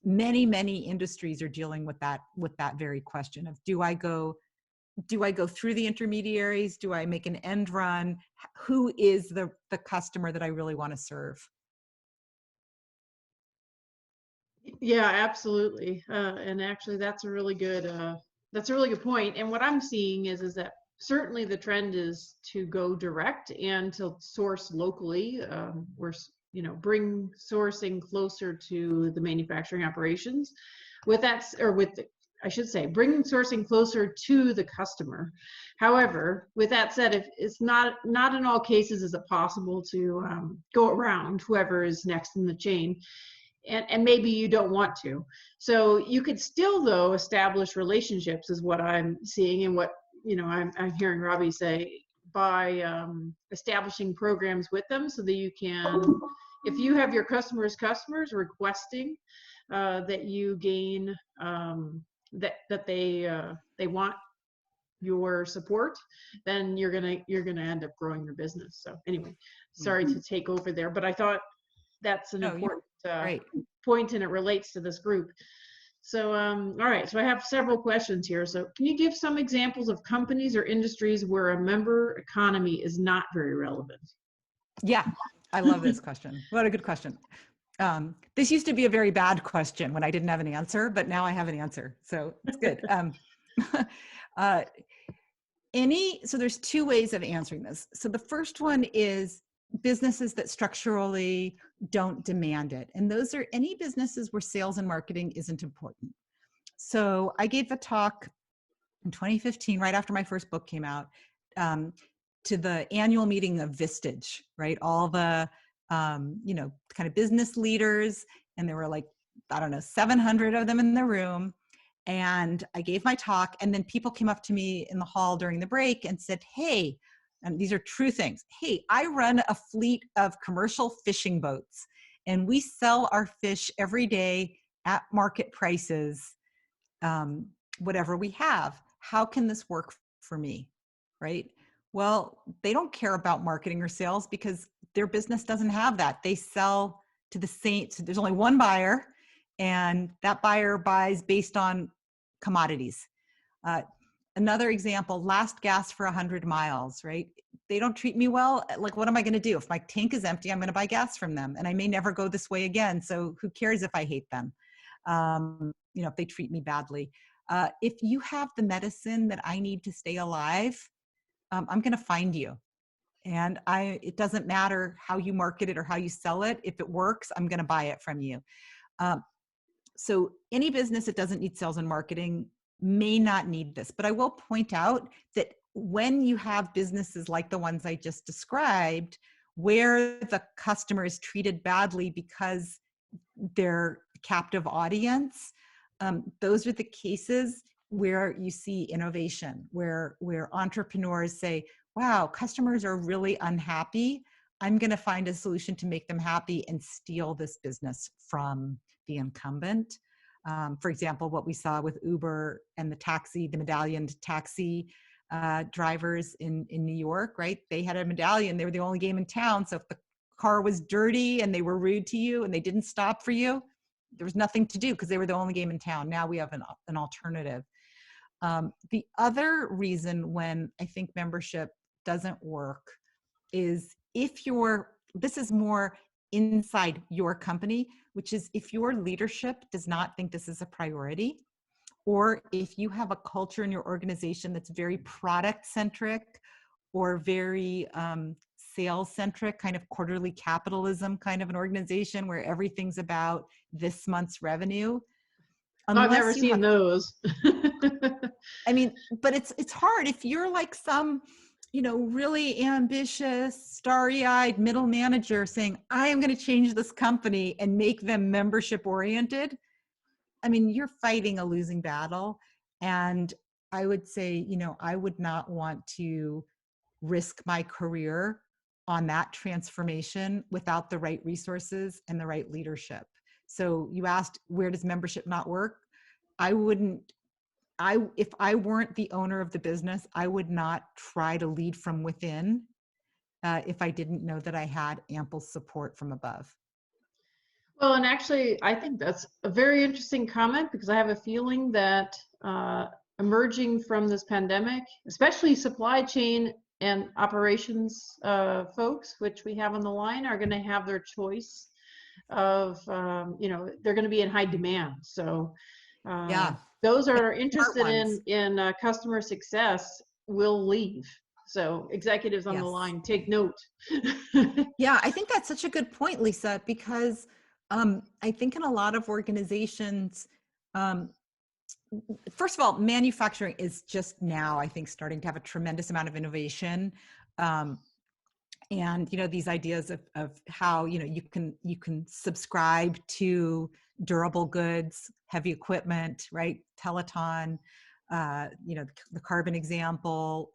Many industries are dealing with that very question of, do I go through the intermediaries? Do I make an end run? Who is the customer that I really want to serve? Yeah, absolutely. And actually, that's a really good point. And what I'm seeing is that certainly the trend is to go direct and to source locally. Bring sourcing closer to the manufacturing operations. I should say, bringing sourcing closer to the customer. However, with that said, if it's not in all cases is it possible to go around whoever is next in the chain. And maybe you don't want to. So you could still, though, establish relationships, is what I'm seeing, and what I'm hearing Robbie say, by establishing programs with them, so that you can, if you have your customers requesting that you gain that they want your support, then you're gonna end up growing your business. So anyway, sorry to take over there, but I thought that's an important point, and it relates to this group. So, all right, so I have several questions here. So can you give some examples of companies or industries where a member economy is not very relevant? Yeah, I love this question. What a good question. This used to be a very bad question when I didn't have an answer, but now I have an answer. So it's good. So there's two ways of answering this. So the first one is businesses that structurally don't demand it. And those are any businesses where sales and marketing isn't important. So I gave a talk in 2015, right after my first book came out, to the annual meeting of Vistage, right? All the, kind of business leaders, and there were 700 of them in the room. And I gave my talk, and then people came up to me in the hall during the break and said, hey, and these are true things. Hey, I run a fleet of commercial fishing boats, and we sell our fish every day at market prices, whatever we have. How can this work for me, right? Well, they don't care about marketing or sales because their business doesn't have that. They sell to the same, so there's only one buyer, and that buyer buys based on commodities. Another example, last gas for 100 miles, right? They don't treat me well. Like, what am I going to do? If my tank is empty, I'm going to buy gas from them, and I may never go this way again. So who cares if I hate them? If they treat me badly. If you have the medicine that I need to stay alive, I'm going to find you. And it doesn't matter how you market it or how you sell it. If it works, I'm going to buy it from you. So any business that doesn't need sales and marketing may not need this. But I will point out that when you have businesses like the ones I just described, where the customer is treated badly because they're captive audience, those are the cases where you see innovation, where entrepreneurs say, wow, customers are really unhappy. I'm going to find a solution to make them happy and steal this business from the incumbent. For example, what we saw with Uber and the medallioned taxi drivers in New York, right? They had a medallion. They were the only game in town. So if the car was dirty and they were rude to you and they didn't stop for you, there was nothing to do because they were the only game in town. Now we have an alternative. The other reason when I think membership doesn't work is this is more inside your company, which is if your leadership does not think this is a priority, or if you have a culture in your organization that's very product centric or very sales centric, kind of quarterly capitalism kind of an organization where everything's about this month's revenue. I've never seen those. I mean, but it's hard if you're like some, really ambitious, starry-eyed middle manager saying, I am going to change this company and make them membership oriented. I mean, you're fighting a losing battle. And I would say, I would not want to risk my career on that transformation without the right resources and the right leadership. So you asked, where does membership not work? If I weren't the owner of the business, I would not try to lead from within if I didn't know that I had ample support from above. Well, and actually, I think that's a very interesting comment because I have a feeling that emerging from this pandemic, especially supply chain and operations folks, which we have on the line, are going to have their choice of, they're going to be in high demand. So those are interested in customer success will leave. So executives on the line, take note. Yeah, I think that's such a good point, Lisa, because I think in a lot of organizations, first of all, manufacturing is just now, I think, starting to have a tremendous amount of innovation. And, these ideas of how, you can subscribe to durable goods, heavy equipment, right? Peloton, the carbon example,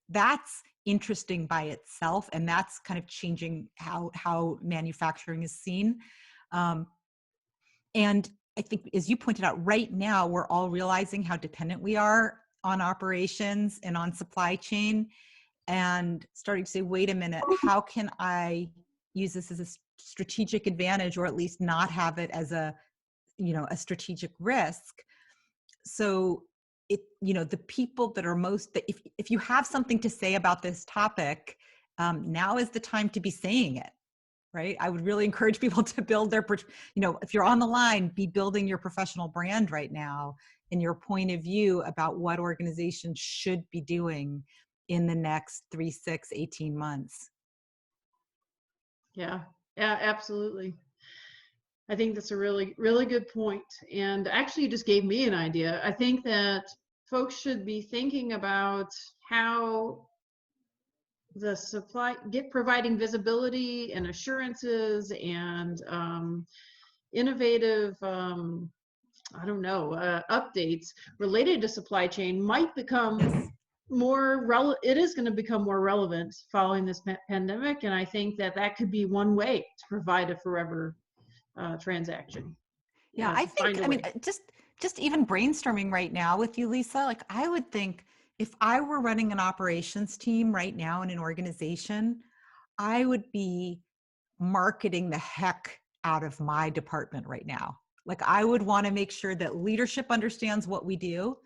that's interesting by itself. And that's kind of changing how manufacturing is seen. And I think, as you pointed out, right now, we're all realizing how dependent we are on operations and on supply chain, and starting to say, wait a minute, how can I use this as a strategic advantage, or at least not have it as a strategic risk? So the people that are if you have something to say about this topic, now is the time to be saying it, right? I would really encourage people to build their, if you're on the line, be building your professional brand right now and your point of view about what organizations should be doing in the next 3, 6, 18 months. Yeah, absolutely. I think that's a really, really good point. And actually, you just gave me an idea. I think that folks should be thinking about how the providing visibility and assurances and innovative, updates related to supply chain might become more relevant. It is going to become more relevant following this pandemic. And I think that could be one way to provide a forever transaction. Yeah, I think, just even brainstorming right now with you, Lisa, like I would think if I were running an operations team right now in an organization, I would be marketing the heck out of my department right now. Like I would want to make sure that leadership understands what we do,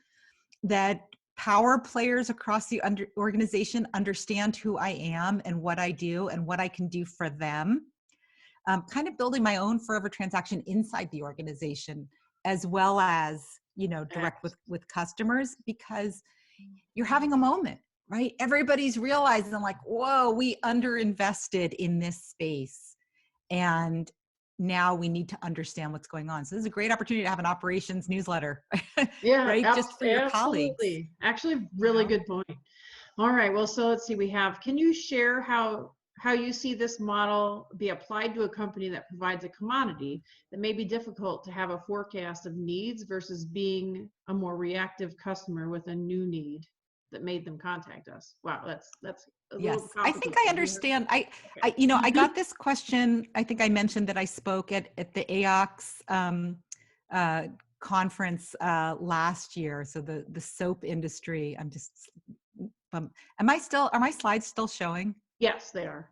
that power players across the organization understand who I am and what I do and what I can do for them. Kind of building my own forever transaction inside the organization, as well as, direct with customers, because you're having a moment, right? Everybody's realizing like, whoa, we underinvested in this space. And now we need to understand what's going on. So this is a great opportunity to have an operations newsletter, Yeah, right? Just for your colleagues. absolutely. Actually, really good point. All right, well, so let's see, can you share how you see this model be applied to a company that provides a commodity that may be difficult to have a forecast of needs versus being a more reactive customer with a new need that made them contact us? Wow, that's a little Yes, I think complicated. I understand. I got this question. I think I mentioned that I spoke at the APICS conference last year. So the soap industry. Are my slides still showing? Yes, they are.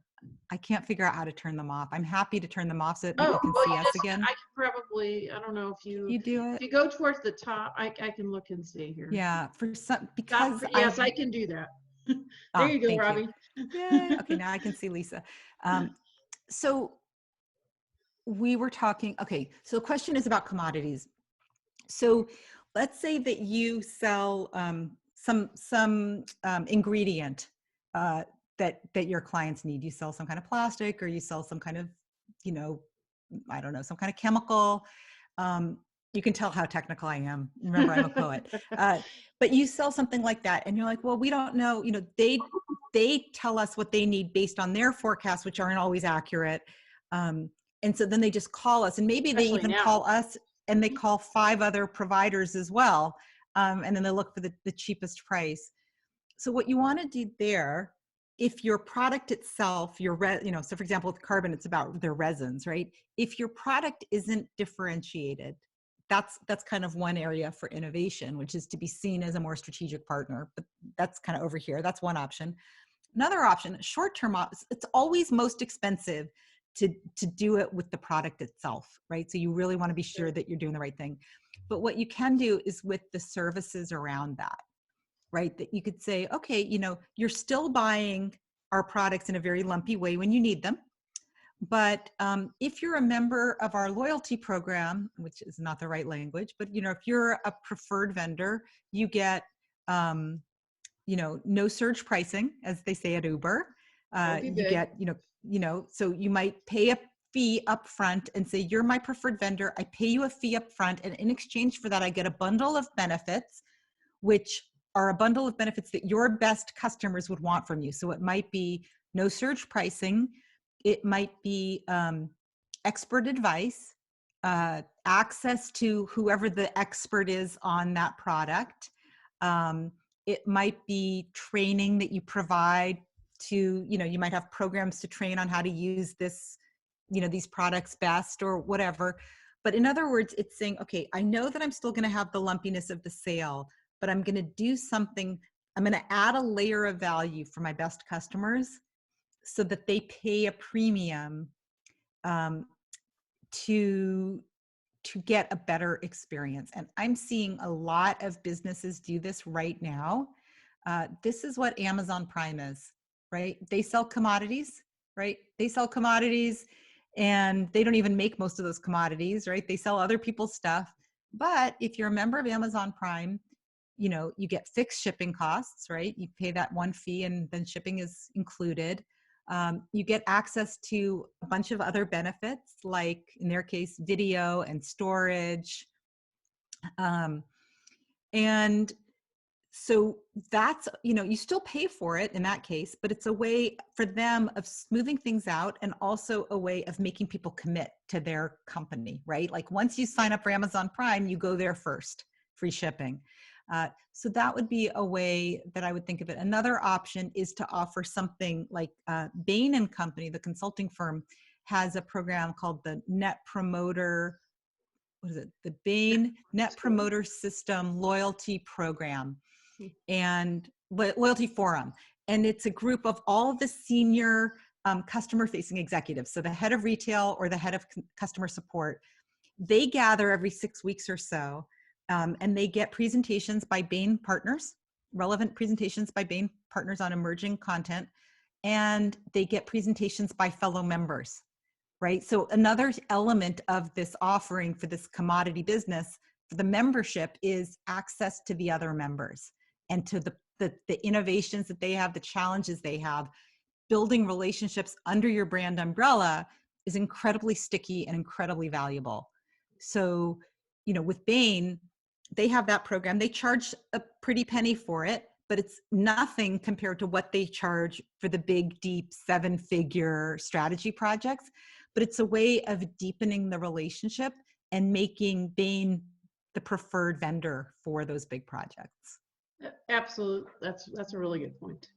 I can't figure out how to turn them off. I'm happy to turn them off so that people can well, see us again. I can probably, I don't know if you do it. If you go towards the top, I can look and see here. Yeah, because yes, I can do that. There you go, Robbie. Yay. Okay, now I can see Lisa. So we were talking, okay, so the question is about commodities. So let's say that you sell some ingredient that your clients need. You sell some kind of plastic, or you sell some kind of, I don't know, some kind of chemical. You can tell how technical I am. Remember, I'm a poet. But you sell something like that, and you're like, well, we don't know. They tell us what they need based on their forecasts, which aren't always accurate. And so then they just call us, and maybe they even call us, and they call 5 other providers as well. And then they look for the cheapest price. So what you want to do there, if your product itself, so for example, with carbon, it's about their resins, right? If your product isn't differentiated, that's kind of one area for innovation, which is to be seen as a more strategic partner. But that's kind of over here. That's one option. Another option, short-term, it's always most expensive to do it with the product itself, right? So you really want to be sure that you're doing the right thing. But what you can do is with the services around that, right? That you could say, okay, you're still buying our products in a very lumpy way when you need them. But if you're a member of our loyalty program, which is not the right language, but if you're a preferred vendor, you get no surge pricing, as they say at Uber. You get, so you might pay a fee up front and say, you're my preferred vendor. I pay you a fee up front. And in exchange for that, I get a bundle of benefits, which are a bundle of benefits that your best customers would want from you. So it might be no surge pricing. It might be expert advice, access to whoever the expert is on that product. It might be training that you provide to, you might have programs to train on how to use this, these products best or whatever. But in other words, it's saying, okay, I know that I'm still going to have the lumpiness of the sale, but I'm going to do something. I'm going to add a layer of value for my best customers so that they pay a premium to get a better experience. And I'm seeing a lot of businesses do this right now. This is what Amazon Prime is, right? They sell commodities, right? They sell commodities, and they don't even make most of those commodities, right? They sell other people's stuff. But if you're a member of Amazon Prime, you get fixed shipping costs, right? You pay that one fee and then shipping is included. You get access to a bunch of other benefits, like in their case, video and storage. And so that's, you still pay for it in that case, but it's a way for them of smoothing things out, and also a way of making people commit to their company, right? Like once you sign up for Amazon Prime, you go there first, free shipping. So that would be a way that I would think of it. Another option is to offer something like Bain & Company, the consulting firm, has a program called the Net Promoter, the Bain Net Promoter System Loyalty Program and Loyalty Forum. And it's a group of all of the senior customer-facing executives. So the head of retail or the head of customer support. they gather every 6 weeks or so, and they get presentations by Bain partners, relevant presentations by Bain partners on emerging content, and they get presentations by fellow members, right? So another element of this offering for this commodity business, for the membership, is access to the other members and to the innovations that they have, the challenges they have. Building relationships under your brand umbrella is incredibly sticky and incredibly valuable. So, with Bain, they have that program. They charge a pretty penny for it, but it's nothing compared to what they charge for the big, deep 7-figure strategy projects. But it's a way of deepening the relationship and making Bain the preferred vendor for those big projects. Absolutely. That's a really good point.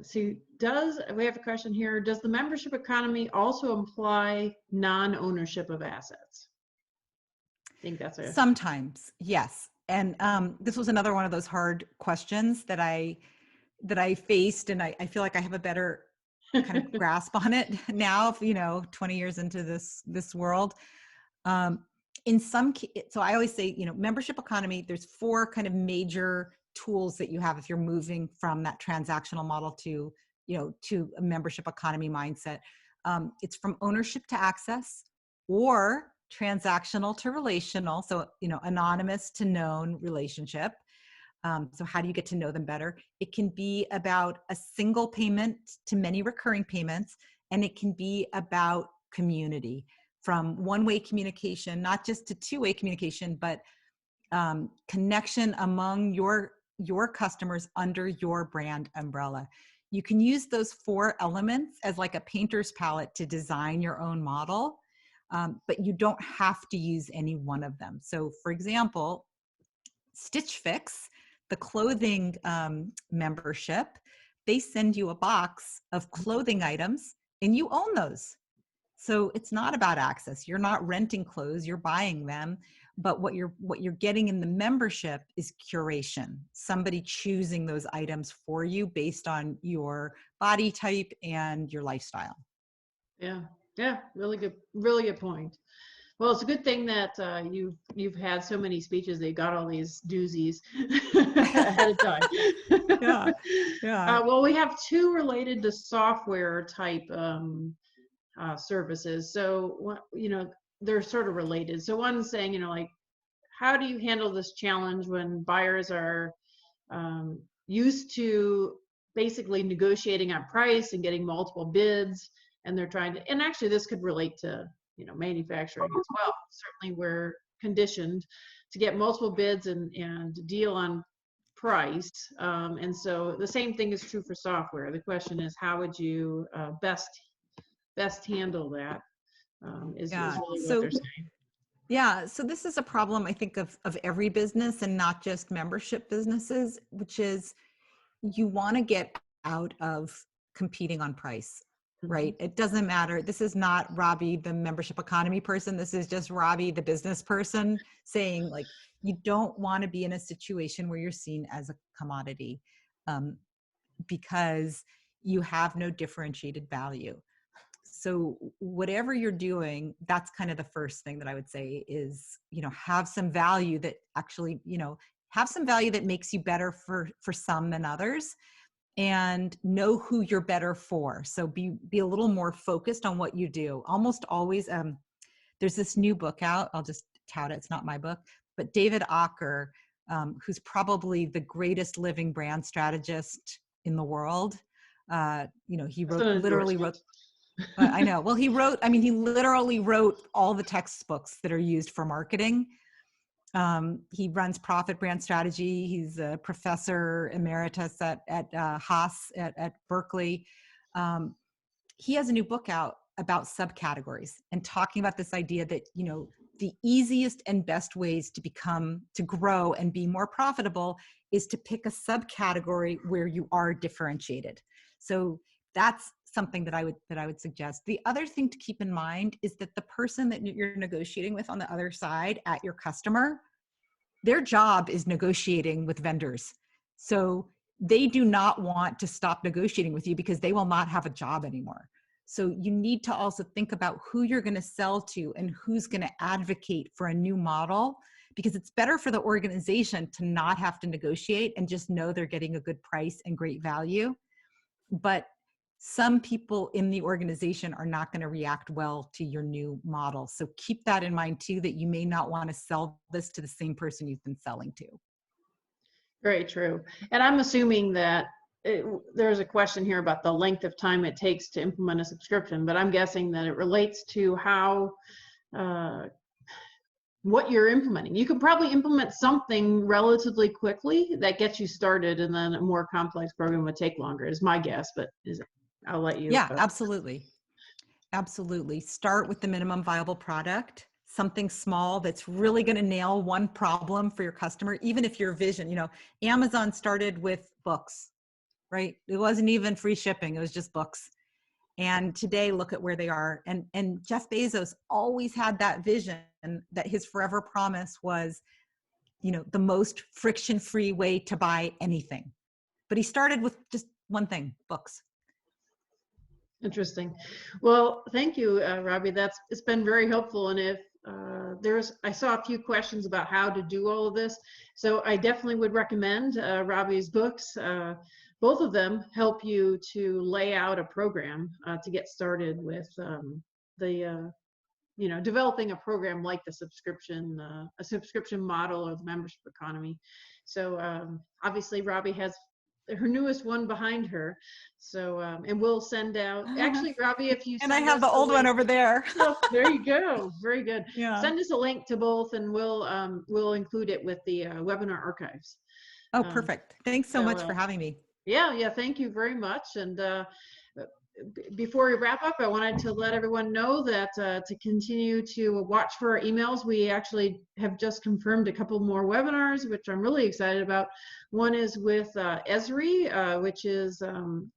See, we have a question here. Does the membership economy also imply non-ownership of assets? I think that's Sometimes, yes. And this was another one of those hard questions that I faced, and I feel like I have a better kind of grasp on it now, 20 years into this world. So I always say, membership economy, there's 4 kind of major tools that you have if you're moving from that transactional model to a membership economy mindset. It's from ownership to access, or transactional to relational. So, anonymous to known relationship. So how do you get to know them better? It can be about a single payment to many recurring payments, and it can be about community, from one-way communication, not just to two-way communication, but connection among your customers under your brand umbrella. You can use those 4 elements as like a painter's palette to design your own model, but you don't have to use any one of them. So for example, Stitch Fix, the clothing membership, they send you a box of clothing items and you own those. So it's not about access. You're not renting clothes, you're buying them. But what you're getting in the membership is curation. Somebody choosing those items for you based on your body type and your lifestyle. Yeah, really good point. Well, it's a good thing that you've had so many speeches. They got all these doozies ahead of time. Yeah. Well, we have 2 related to software type services. So, they're sort of related. So one's saying, like, how do you handle this challenge when buyers are used to basically negotiating on price and getting multiple bids, and they're trying to, and actually this could relate to, manufacturing as well. Certainly we're conditioned to get multiple bids and deal on price. And so the same thing is true for software. The question is, how would you best handle that? Is really what they're saying. Yeah, so this is a problem, I think, of every business, and not just membership businesses, which is you want to get out of competing on price, right? It doesn't matter. This is not Robbie, the membership economy person. This is just Robbie, the business person, saying, like, you don't want to be in a situation where you're seen as a commodity, because you have no differentiated value. So whatever you're doing, that's kind of the first thing that I would say is, have some value that actually, have some value that makes you better for some than others, and know who you're better for. So be a little more focused on what you do. Almost always, there's this new book out. I'll just tout it. It's not my book, but David Ocker, who's probably the greatest living brand strategist in the world. He literally wrote. I know. Well, he literally wrote all the textbooks that are used for marketing. He runs Profit Brand Strategy. He's a professor emeritus at Haas at Berkeley. He has a new book out about subcategories and talking about this idea that, the easiest and best ways to grow and be more profitable is to pick a subcategory where you are differentiated. So that's something that I would suggest. The other thing to keep in mind is that the person that you're negotiating with on the other side at your customer, their job is negotiating with vendors. So they do not want to stop negotiating with you because they will not have a job anymore. So you need to also think about who you're going to sell to and who's going to advocate for a new model, because it's better for the organization to not have to negotiate and just know they're getting a good price and great value. But some people in the organization are not going to react well to your new model. So keep that in mind too, that you may not want to sell this to the same person you've been selling to. Very true. And I'm assuming that there's a question here about the length of time it takes to implement a subscription, but I'm guessing that it relates to how what you're implementing. You could probably implement something relatively quickly that gets you started, and then a more complex program would take longer, is my guess, but I'll let you. Yeah, absolutely. Absolutely. Start with the minimum viable product, something small that's really going to nail one problem for your customer. Even if your vision, you know, Amazon started with books, right? It wasn't even free shipping. It was just books. And today, look at where they are. And Jeff Bezos always had that vision that his forever promise was, you know, the most friction-free way to buy anything. But he started with just one thing, books. Interesting. Well, thank you, Robbie. It's been very helpful. And if I saw a few questions about how to do all of this, so I definitely would recommend Robbie's books. Both of them help you to lay out a program to get started with developing a program like a subscription model or the membership economy. So obviously Robbie has her newest one behind her. So and we'll send out, actually, Robbie, if you and I have the old one over there. Oh, there you go. Very good. Yeah. Send us a link to both, and we'll include it with the webinar archives. Oh, perfect. Thanks so much for having me. Yeah, thank you very much. And before we wrap up, I wanted to let everyone know that to continue to watch for our emails. We actually have just confirmed a couple more webinars, which I'm really excited about. One is with Esri, which is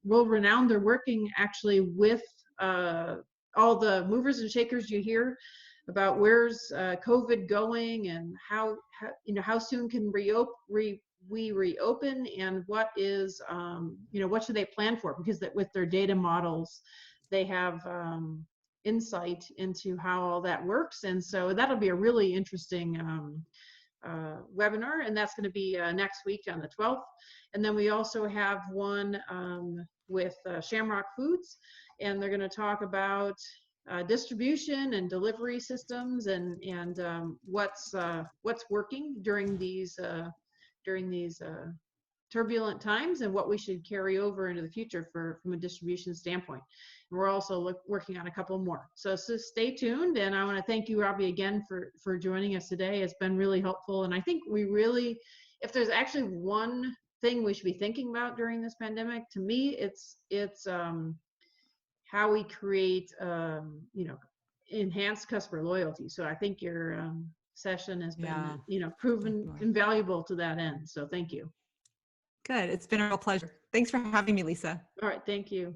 world-renowned. They're working actually with all the movers and shakers you hear about where's COVID going, and how soon can we reopen, and what is what should they plan for, because with their data models they have insight into how all that works. And so that'll be a really interesting webinar, and that's going to be next week on the 12th. And then we also have one with Shamrock Foods, and they're going to talk about distribution and delivery systems, and what's working during these turbulent times, and what we should carry over into the future from a distribution standpoint. And we're also working on a couple more. So stay tuned. And I want to thank you, Robbie, again for joining us today. It's been really helpful. And I think if there's actually one thing we should be thinking about during this pandemic, to me, it's how we create enhanced customer loyalty. So I think your session has been proven invaluable to that end. So thank you. Good. It's been a real pleasure. Thanks for having me, Lisa. All right. Thank you.